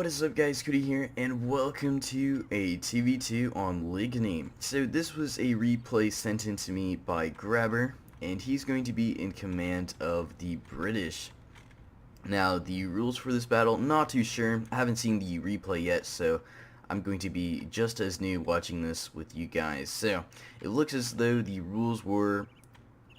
What is up, guys? Cody here, and welcome to a TV2 on Ligny. So this was a replay sent in to me by Grabber, and he's going to be in command of the British. Now, the rules for this battle, not too sure. I haven't seen the replay yet, so I'm going to be just as new watching this with you guys. So, it looks as though the rules were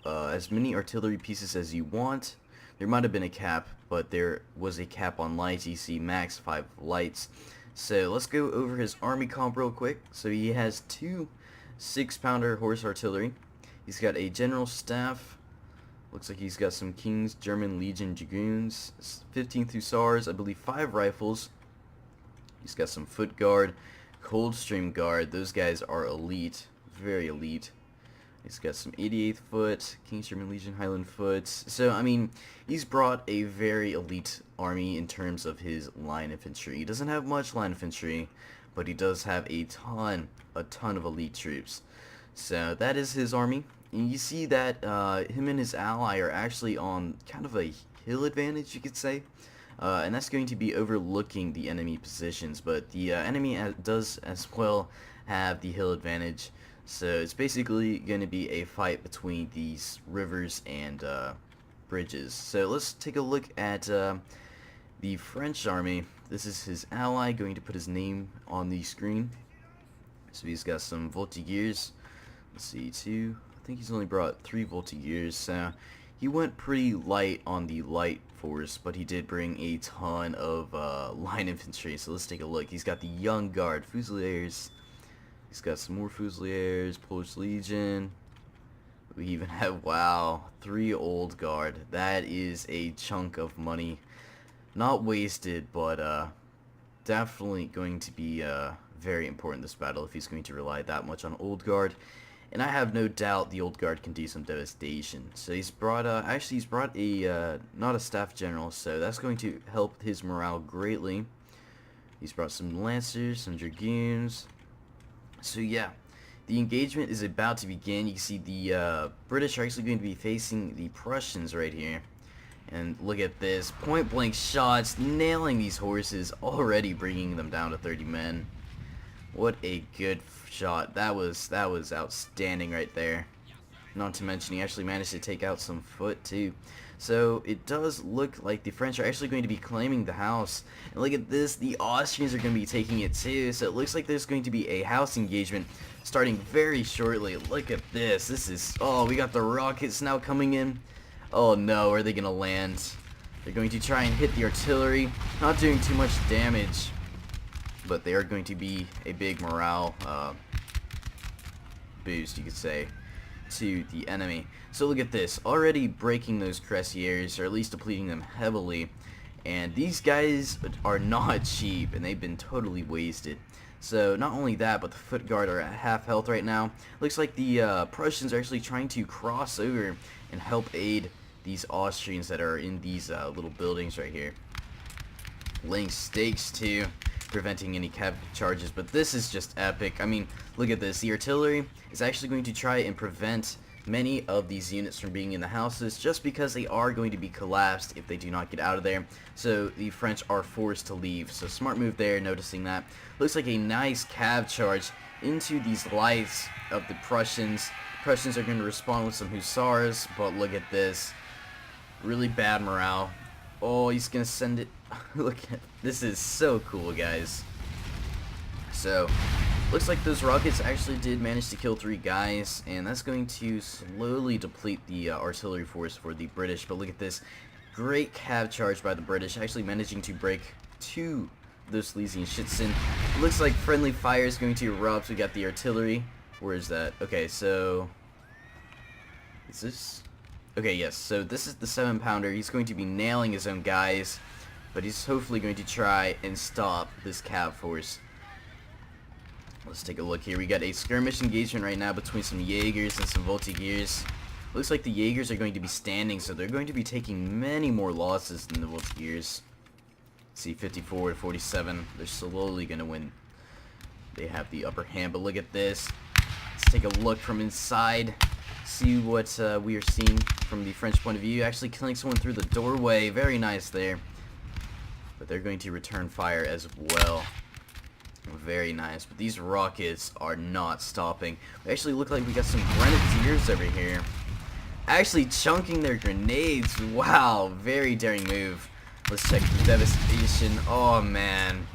as many artillery pieces as you want. There might have been a cap, but there was a cap on lights. You see max 5 lights. So let's go over his army comp real quick. So he has 2 6-pounder horse artillery. He's got a general staff. Looks like he's got some King's German Legion Dragoons, 15th Hussars, I believe 5 rifles. He's got some foot guard, Coldstream Guard. Those guys are elite, very elite. He's got some 88th foot, King's German Legion Highland foot. So, I mean, he's brought a very elite army in terms of his line infantry. He doesn't have much line infantry, but he does have a ton of elite troops. So, that is his army. And you see that him and his ally are actually on kind of a hill advantage, you could say. And that's going to be overlooking the enemy positions. But the enemy does as well have the hill advantage. So it's basically going to be a fight between these rivers and bridges. So let's take a look at the French army. This is his ally, going to put his name on the screen. So he's got some Voltigeurs. Let's see, 2. I think he's only brought 3 Voltigeurs. So he went pretty light on the light force, but he did bring a ton of line infantry. So let's take a look. He's got the Young Guard, Fusiliers. He's got some more Fusiliers, Polish Legion. We even have, wow, 3 Old Guard. That is a chunk of money. Not wasted, but definitely going to be very important in this battle if he's going to rely that much on Old Guard. And I have no doubt the Old Guard can do some devastation. So he's brought, actually he's brought a, not a staff general, so that's going to help his morale greatly. He's brought some Lancers, some Dragoons. So yeah, the engagement is about to begin. You can see the British are actually going to be facing the Prussians right here. And look at this, point blank shots, nailing these horses, already bringing them down to 30 men. What a good shot. That was outstanding right there. Not to mention he actually managed to take out some foot too. So it does look like the French are actually going to be claiming the house. And look at this, the Austrians are going to be taking it too. So it looks like there's going to be a house engagement starting very shortly. Look at this. This is, oh, we got the rockets now coming in. Oh no, are they going to land? They're going to try and hit the artillery. Not doing too much damage, but they are going to be a big morale boost, you could say, to the enemy. So look at this, already breaking those cuirassiers, or at least depleting them heavily. And these guys are not cheap, and they've been totally wasted. So not only that, but the foot guard are at half health right now. Looks like the Prussians are actually trying to cross over and help aid these Austrians that are in these little buildings right here. Laying stakes too, preventing any cav charges. But this is just epic. I mean, look at this. The artillery is actually going to try and prevent many of these units from being in the houses, just because they are going to be collapsed if they do not get out of there. So the French are forced to leave. So smart move there, noticing that. Looks like a nice cav charge into these lights of the Prussians. Prussians are going to respond with some hussars, but look at this. Really bad morale. Oh, he's going to send it. Look at this, is so cool, guys. So looks like those rockets actually did manage to kill 3 guys, and that's going to slowly deplete the artillery force for the British. But look at this, great cav charge by the British, actually managing to break 2 of those Schlesien Schützen. Looks like friendly fire is going to erupt. We got the artillery. Where is that? Okay, so is this? Okay, yes. So this is the 7-pounder. He's going to be nailing his own guys, but he's hopefully going to try and stop this cav force. Let's take a look here. We got a skirmish engagement right now between some Jaegers and some Voltigeurs. Looks like the Jaegers are going to be standing, so they're going to be taking many more losses than the Voltigeurs. See, 54 to 47. They're slowly going to win. They have the upper hand, but look at this. Let's take a look from inside. See what we are seeing from the French point of view. Actually killing someone through the doorway. Very nice there. but they're going to return fire as well. Very nice, but these rockets are not stopping. We actually look like we got some grenadiers over here. Actually chunking their grenades. Wow, very daring move. Let's check the devastation. Oh man.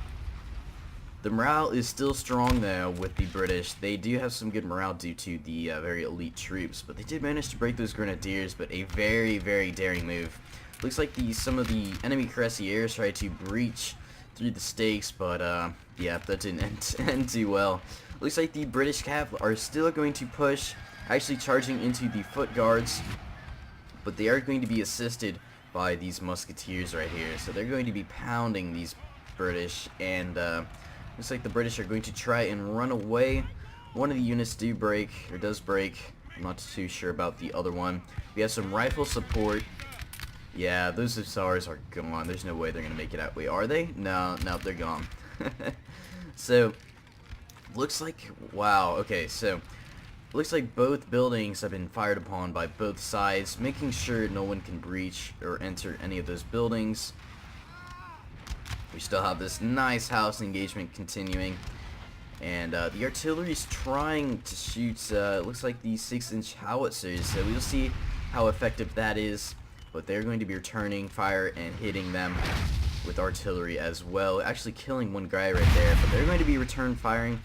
The morale is still strong though with the British. They do have some good morale due to the very elite troops, but they did manage to break those grenadiers, but a very, very daring move. Looks like some of the enemy cuirassiers tried to breach through the stakes, but yeah, that didn't end too well. Looks like the British Cav are still going to push, actually charging into the foot guards, but they are going to be assisted by these musketeers right here. So they're going to be pounding these British, and looks like the British are going to try and run away. One of the units does break. I'm not too sure about the other one. We have some rifle support. Yeah, those Hussars are gone. There's no way they're going to make it out. Wait, are they? No, they're gone. So, looks like, wow, okay, so, looks like both buildings have been fired upon by both sides, making sure no one can breach or enter any of those buildings. We still have this nice house engagement continuing, and the artillery's trying to shoot, it looks like the 6-inch howitzers, so we'll see how effective that is. But they're going to be returning fire and hitting them with artillery as well. Actually killing one guy right there, but they're going to be return firing.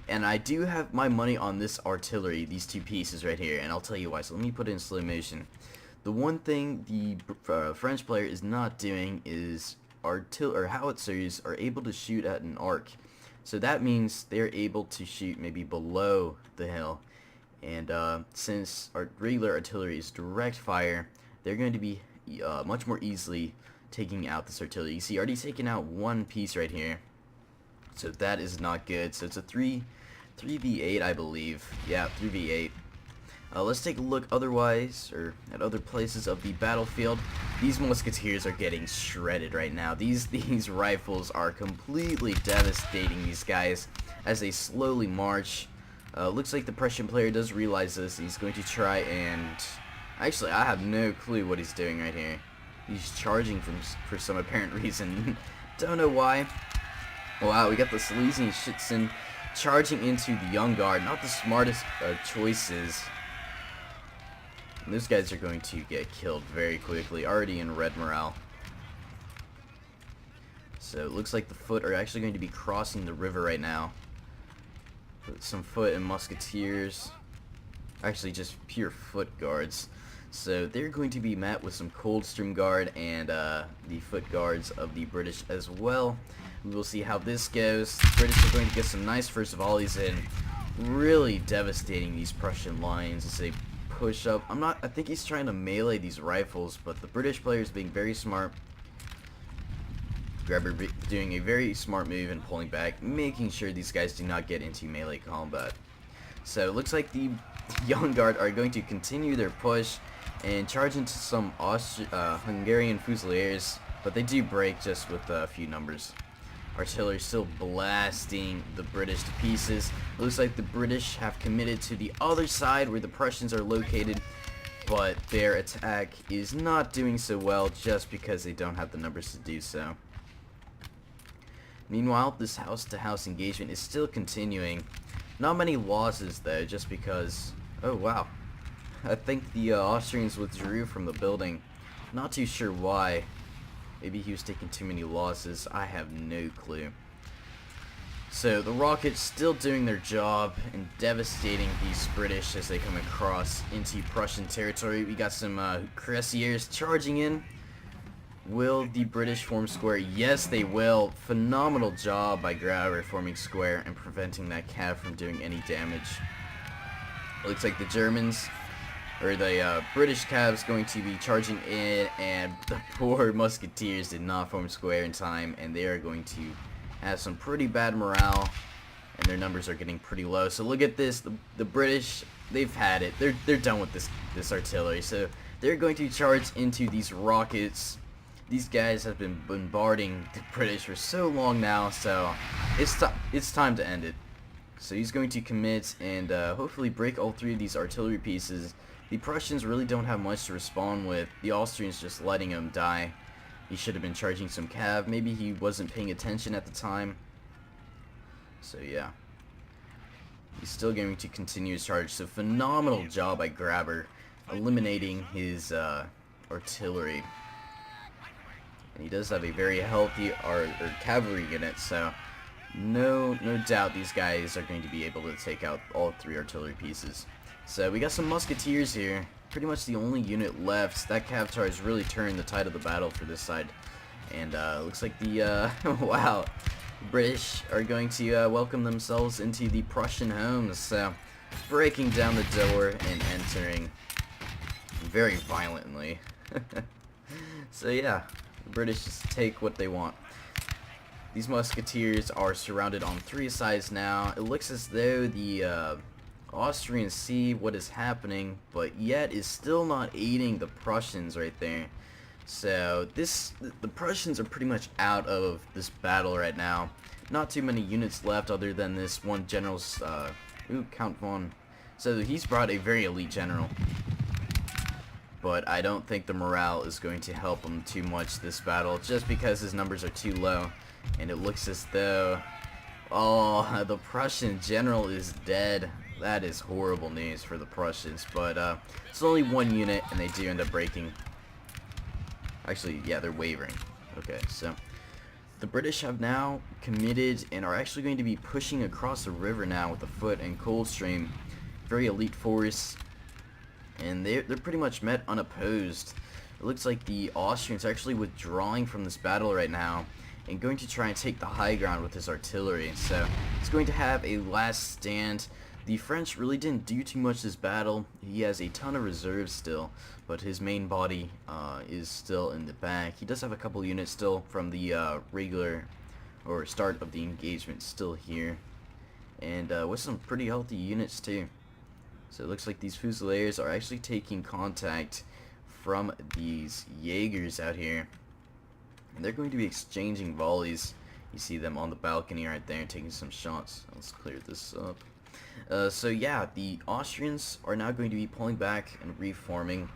And I do have my money on this artillery, these two pieces right here, and I'll tell you why. So let me put it in slow motion. The one thing the French player is not doing is howitzers are able to shoot at an arc. So that means they're able to shoot maybe below the hill. And since our regular artillery is direct fire, they're going to be much more easily taking out this artillery. You see, already taken out one piece right here. So that is not good. So it's a 3v8, I believe. Yeah, 3v8. Let's take a look otherwise, or at other places of the battlefield. These musketeers are getting shredded right now. These rifles are completely devastating these guys as they slowly march. Looks like the Prussian player does realize this. He's going to try and... Actually, I have no clue what he's doing right here. He's charging for some apparent reason. Don't know why. Wow, we got the Silesian Schützen charging into the Young Guard. Not the smartest choices. And those guys are going to get killed very quickly. Already in red morale. So it looks like the foot are actually going to be crossing the river right now. Some foot and musketeers. Actually, just pure foot guards. So they're going to be met with some Coldstream Guard and the foot guards of the British as well. We will see how this goes. The British are going to get some nice first volleys in, really devastating these Prussian lines as they push up. I think he's trying to melee these rifles, but the British player is being very smart. Grabber doing a very smart move and pulling back, making sure these guys do not get into melee combat. So it looks like the Young Guard are going to continue their push and charge into some Hungarian Fusiliers, but they do break just with a few numbers. Artillery still blasting the British to pieces. It looks like the British have committed to the other side where the Prussians are located, but their attack is not doing so well just because they don't have the numbers to do so. Meanwhile, this house-to-house engagement is still continuing. Not many losses though, just because... Oh wow. I think the Austrians withdrew from the building. Not too sure why. Maybe he was taking too many losses. I have no clue. So the rockets still doing their job and devastating these British as they come across into Prussian territory. We got some cuirassiers charging in. Will the British form square? Yes, they will. Phenomenal job by Grauer forming square and preventing that cav from doing any damage. Looks like the Germans, or the British cavs, going to be charging in, and the poor musketeers did not form square in time, and they are going to have some pretty bad morale, and their numbers are getting pretty low. So look at this. The British, they've had it. They're done with this artillery. So they're going to charge into these rockets. These guys have been bombarding the British for so long now, so it's time to end it. So he's going to commit and hopefully break all three of these artillery pieces. The Prussians really don't have much to respond with. The Austrians just letting them die. He should have been charging some cav. Maybe he wasn't paying attention at the time. So yeah. He's still going to continue his charge. So phenomenal job by Grabber, eliminating his artillery. And he does have a very healthy cavalry unit, so no doubt these guys are going to be able to take out all 3 artillery pieces. So we got some musketeers here. Pretty much the only unit left. That cav charge really turned the tide of the battle for this side. And looks like the wow, British are going to welcome themselves into the Prussian homes. So breaking down the door and entering very violently. So yeah, the British just take what they want. These musketeers are surrounded on 3 sides now. It looks as though the Austrians see what is happening, but yet is still not aiding the Prussians right there. So the Prussians are pretty much out of this battle right now. Not too many units left other than this one general's, Count von. So he's brought a very elite general. But I don't think the morale is going to help him too much this battle, just because his numbers are too low. And it looks as though, oh, the Prussian general is dead. That is horrible news for the Prussians, but it's only 1 unit, and they do end up breaking. Actually, yeah, they're wavering. Okay, so the British have now committed and are actually going to be pushing across the river now with the foot and Coldstream. Very elite force, and they're pretty much met unopposed. It looks like the Austrians are actually withdrawing from this battle right now and going to try and take the high ground with his artillery. So it's going to have a last stand. The French really didn't do too much this battle. He has a ton of reserves still, but his main body is still in the back. He does have a couple units still from the regular or start of the engagement still here, and with some pretty healthy units too. So it looks like these Fusiliers are actually taking contact from these Jaegers out here, and they're going to be exchanging volleys. You see them on the balcony right there taking some shots. Let's clear this up. So yeah, the Austrians are now going to be pulling back and reforming.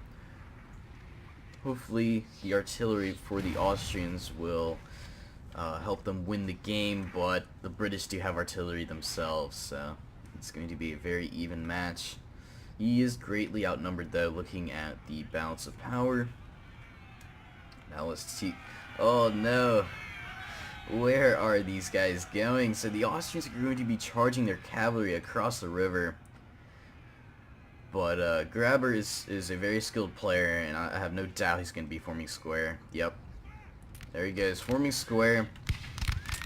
Hopefully the artillery for the Austrians will help them win the game, but the British do have artillery themselves, so it's going to be a very even match. He is greatly outnumbered though, looking at the balance of power. Now let's see. Oh no! Where are these guys going? So the Austrians are going to be charging their cavalry across the river. But Grabber is a very skilled player, and I have no doubt he's going to be forming square. Yep. There he goes, forming square.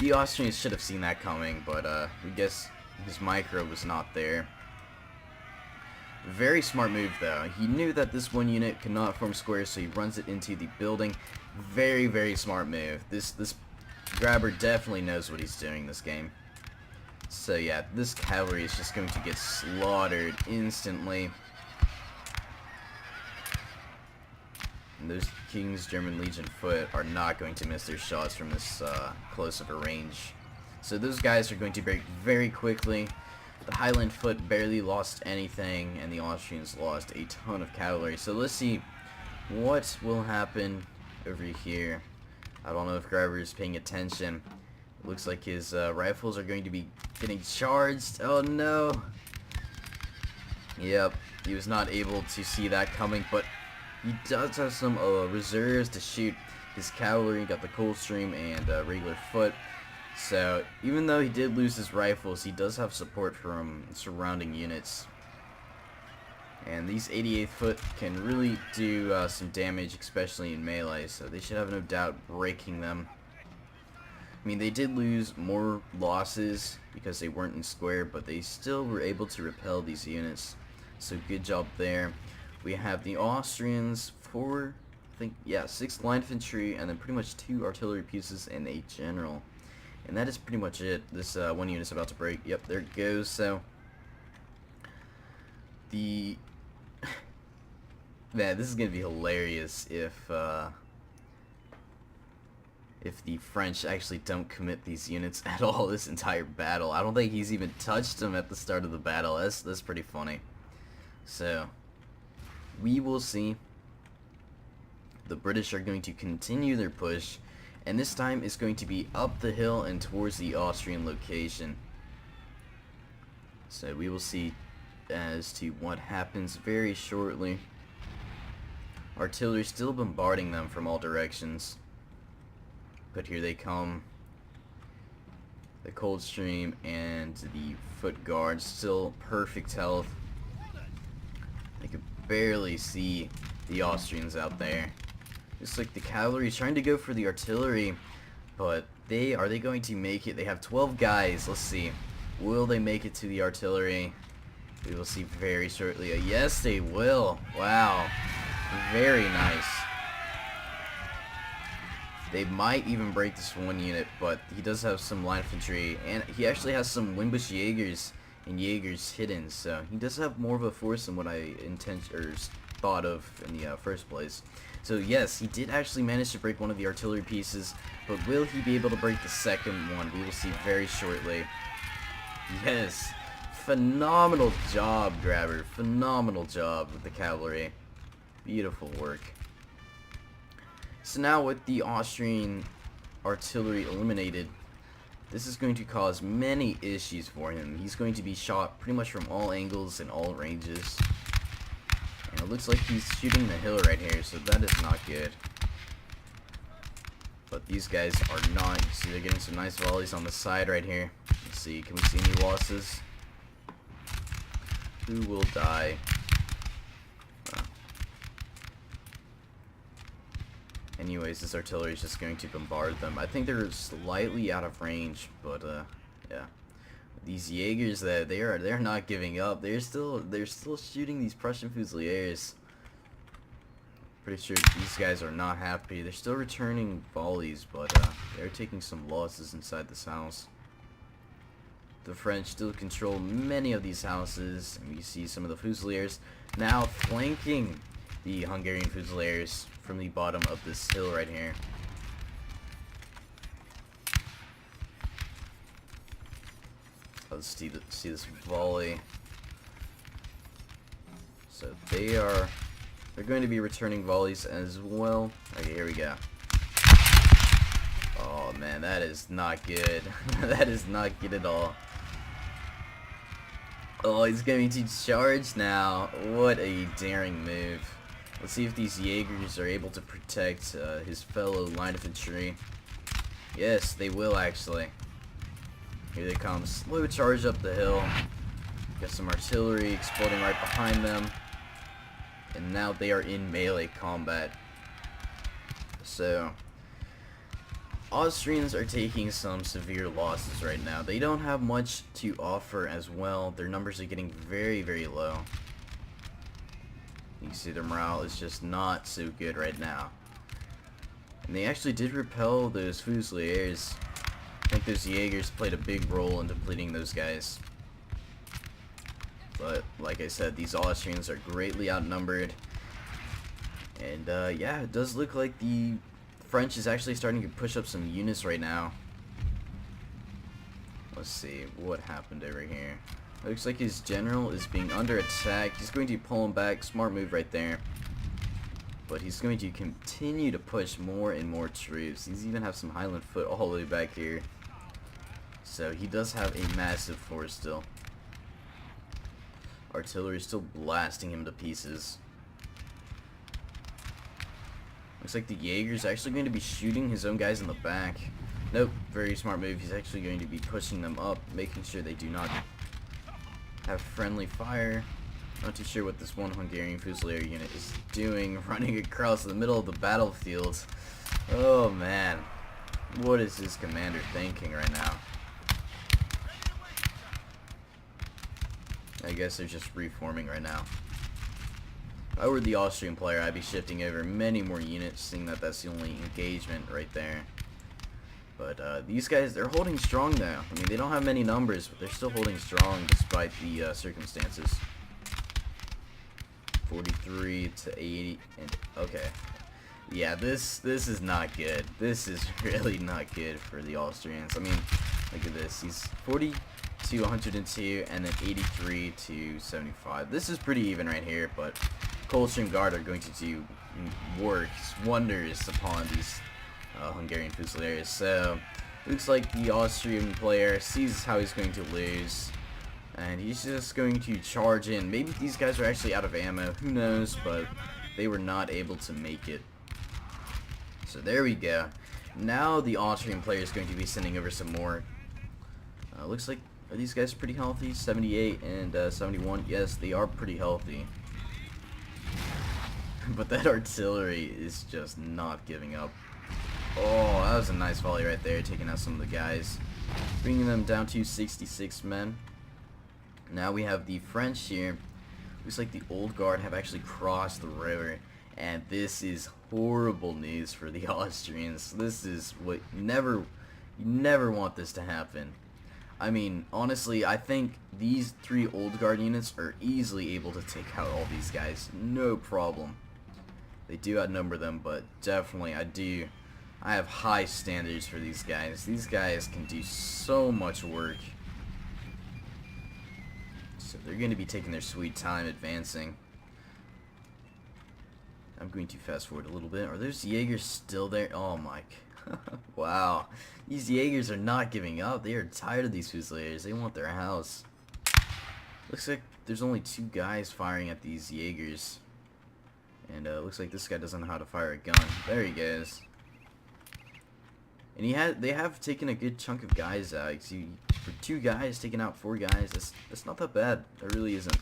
The Austrians should have seen that coming, but we guess his micro was not there. Very smart move though. He knew that this one unit could not form square, so he runs it into the building. Very, very smart move. This Grabber definitely knows what he's doing this game. So yeah, this cavalry is just going to get slaughtered instantly. And those King's German Legion foot are not going to miss their shots from this close of a range. So those guys are going to break very quickly. The Highland foot barely lost anything, and the Austrians lost a ton of cavalry. So let's see what will happen over here. I don't know if Grabber is paying attention. It looks like his rifles are going to be getting charged. Oh no! Yep, he was not able to see that coming, but he does have some reserves to shoot his cavalry. Got the Coldstream and regular foot. So even though he did lose his rifles, he does have support from surrounding units. And these 88th foot can really do some damage, especially in melee, so they should have no doubt breaking them. I mean, they did lose more losses because they weren't in square, but they still were able to repel these units. So good job there. We have the Austrians, 6 line infantry, and then pretty much 2 artillery pieces and a general. And that is pretty much it. This one unit's about to break. Yep, there it goes. So the man, this is gonna be hilarious if the French actually don't commit these units at all this entire battle. I don't think he's even touched them at the start of the battle. That's pretty funny. So we will see. the British are going to continue their push, and this time it's going to be up the hill and towards the Austrian location. So we will see as to what happens very shortly. Artillery still bombarding them from all directions. But here they come. The Coldstream and the Foot Guards, still perfect health. I could barely see the Austrians out there. Just like the cavalry trying to go for the artillery, but are they going to make it? They have 12 guys. Let's see. Will they make it to the artillery? We will see very shortly. Yes, they will. Wow. Very nice. They might even break this one unit, but he does have some light infantry, and he actually has some Wimbush Jaegers and Jaegers hidden, so he does have more of a force than what I thought of in the first place. So yes, he did actually manage to break one of the artillery pieces, but will he be able to break the second one? We will see very shortly. Yes, phenomenal job, Grabber. Phenomenal job with the cavalry. Beautiful work. So now with the Austrian artillery eliminated, this is going to cause many issues for him. He's going to be shot pretty much from all angles and all ranges. And it looks like he's shooting the hill right here, so that is not good. But these guys are not. You see they're getting some nice volleys on the side right here. Let's see, can we see any losses? Who will die? Anyways, this artillery is just going to bombard them. I think they're slightly out of range, but yeah. These Jaegers, they're not giving up. They're still shooting these Prussian Fusiliers. Pretty sure these guys are not happy. They're still returning volleys, but they're taking some losses inside this house. The French still control many of these houses, and you see some of the Fusiliers now flanking the Hungarian Fusiliers from the bottom of this hill right here. Let's see this volley. So they're going to be returning volleys as well. Okay, here we go. Oh man, that is not good. That is not good at all. Oh, he's going to charge now. What a daring move. Let's see if these Jaegers are able to protect his fellow line infantry. Yes, they will actually. Here they come. Slow charge up the hill. Got some artillery exploding right behind them. And now they are in melee combat. So, Austrians are taking some severe losses right now. They don't have much to offer as well. Their numbers are getting very, very low. You can see their morale is just not so good right now. And they actually did repel those Fusiliers. I think those Jaegers played a big role in depleting those guys. But, like I said, these Austrians are greatly outnumbered. And, yeah, it does look like the French is actually starting to push up some units right now. Let's see, what happened over here. Looks like his general is being under attack. He's going to pull him back. Smart move right there. But he's going to continue to push more and more troops. He's even have some Highland foot all the way back here. So he does have a massive force still. Artillery is still blasting him to pieces. Looks like the Jaeger's actually going to be shooting his own guys in the back. Nope, very smart move. He's actually going to be pushing them up, making sure they do not have friendly fire. Not too sure what this one Hungarian Fusilier unit is doing, running across the middle of the battlefield. Oh man, what is this commander thinking right now? I guess they're just reforming right now. If I were the Austrian player, I'd be shifting over many more units, seeing that that's the only engagement right there. But these guys, they're holding strong now. I mean, they don't have many numbers, but they're still holding strong despite the circumstances. 43 to 80, and okay. Yeah, this is not good. This is really not good for the Austrians. I mean, look at this. He's 40 to 102, and then 83 to 75. This is pretty even right here, but Coldstream Guard are going to do wonders upon these Hungarian Fusiliers. So looks like the Austrian player sees how he's going to lose, and he's just going to charge in. Maybe these guys are actually out of ammo, who knows, but they were not able to make it. So there we go. Now the Austrian player is going to be sending over some more. Looks like, are these guys pretty healthy? 78 and 71. Yes, they are pretty healthy. But that artillery is just not giving up. Oh, that was a nice volley right there, taking out some of the guys, bringing them down to 66 men. Now we have the French here. Looks like the old guard have actually crossed the river, and this is horrible news for the Austrians. This is what you never want this to happen. I mean, honestly, I think these 3 old guard units are easily able to take out all these guys, no problem. They do outnumber them, but definitely I have high standards for these guys. These guys can do so much work. So they're going to be taking their sweet time advancing. I'm going to fast forward a little bit. Are those Jaegers still there? Oh my. Wow. These Jaegers are not giving up. They are tired of these Fusiliers. They want their house. Looks like there's only 2 guys firing at these Jaegers. And looks like this guy doesn't know how to fire a gun. There he goes. And they have taken a good chunk of guys out. See, for 2 guys taking out 4 guys, that's not that bad. That really isn't.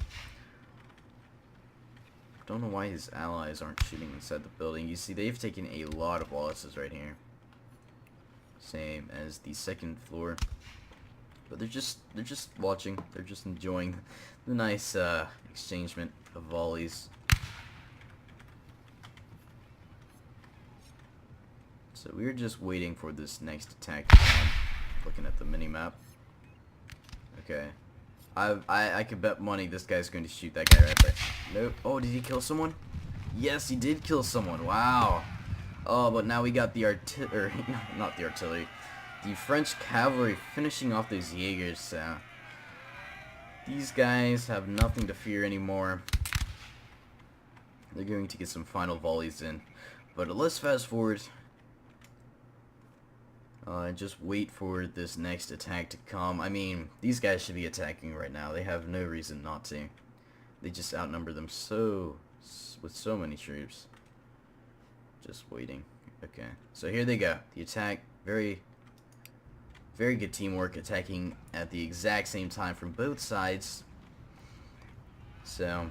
Don't know why his allies aren't shooting inside the building. You see, they've taken a lot of losses right here. Same as the 2nd floor. But they're just watching. They're just enjoying the nice exchangement of volleys. So we're just waiting for this next attack to come. Looking at the mini-map. Okay. I could bet money this guy's going to shoot that guy right there. Nope. Oh, did he kill someone? Yes, he did kill someone. Wow. Oh, but now we got the not the artillery. The French cavalry finishing off those Jaegers. These guys have nothing to fear anymore. They're going to get some final volleys in. But let's fast forward. Just wait for this next attack to come. I mean, these guys should be attacking right now. They have no reason not to. They just outnumber them with so many troops. Just waiting. Okay, so here they go. The attack, very good teamwork, attacking at the exact same time from both sides. So,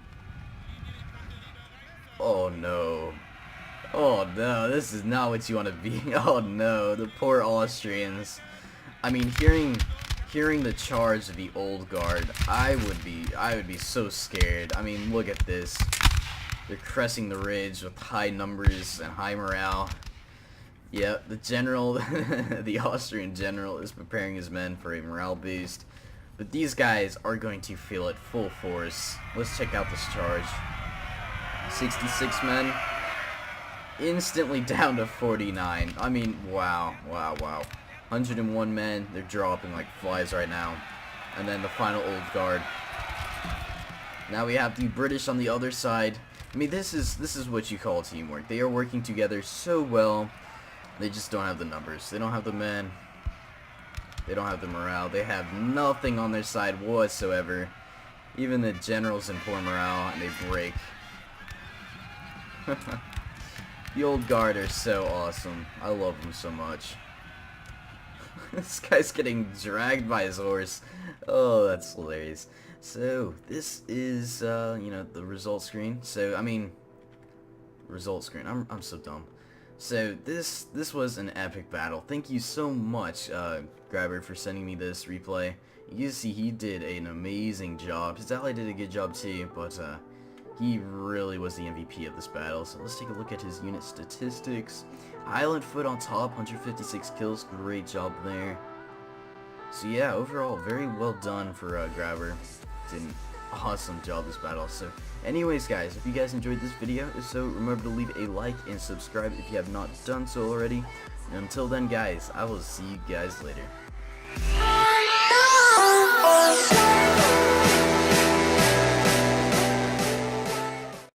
oh no. Oh no, this is not what you want to be. Oh no, the poor Austrians. I mean, hearing the charge of the old guard, I would be so scared. I mean, look at this. They're cresting the ridge with high numbers and high morale. Yeah, the general, the Austrian general is preparing his men for a morale boost. But these guys are going to feel it full force. Let's check out this charge. 66 men. Instantly down to 49. I mean, wow. 101 men. They're dropping like flies right now. And then the final old guard. Now we have the British on the other side. I mean, this is what you call teamwork. They are working together so well. They just don't have the numbers. They don't have the men. They don't have the morale. They have nothing on their side whatsoever. Even the general's in poor morale, and they break. The old guard are so awesome. I love them so much. This guy's getting dragged by his horse. Oh, that's hilarious. So, this is, you know, the result screen. So, I mean, result screen. I'm so dumb. So, this was an epic battle. Thank you so much, Grabber, for sending me this replay. You can see he did an amazing job. His ally did a good job too, but, he really was the MVP of this battle. So let's take a look at his unit statistics. Highland Foot on top, 156 kills. Great job there. So yeah, overall, very well done for Grabber. Did an awesome job this battle. So anyways, guys, if you guys enjoyed this video, if so, remember to leave a like and subscribe if you have not done so already. And until then, guys, I will see you guys later.